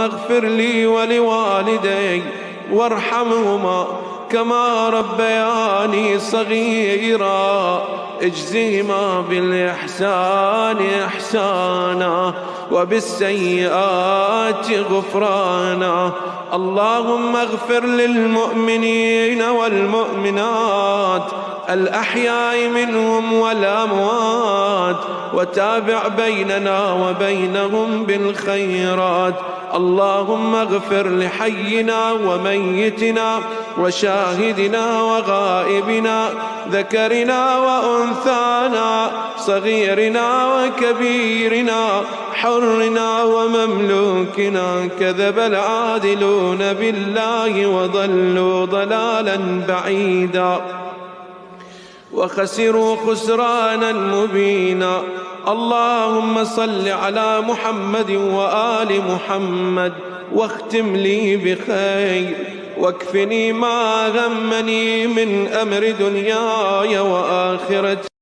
اغفر لي ولوالدي وارحمهما كما ربياني صغيرا، اجزهما بالإحسان إحسانا وبالسيئات غفرانا. اللهم اغفر للمؤمنين والمؤمنات الأحياء منهم والأموات، وتابع بيننا وبينهم بالخيرات. اللهم اغفر لحينا وميتنا وشاهدنا وغائبنا، ذكرنا وأنثانا، صغيرنا وكبيرنا، حرنا ومملوكنا. كذب العادلون بالله وضلوا ضلالا بعيدا وخسروا خسرانا مبينا. اللهم صل على محمد وآل محمد، واختم لي بخير، واكفني ما غمني من أمر دنياي وآخرتي.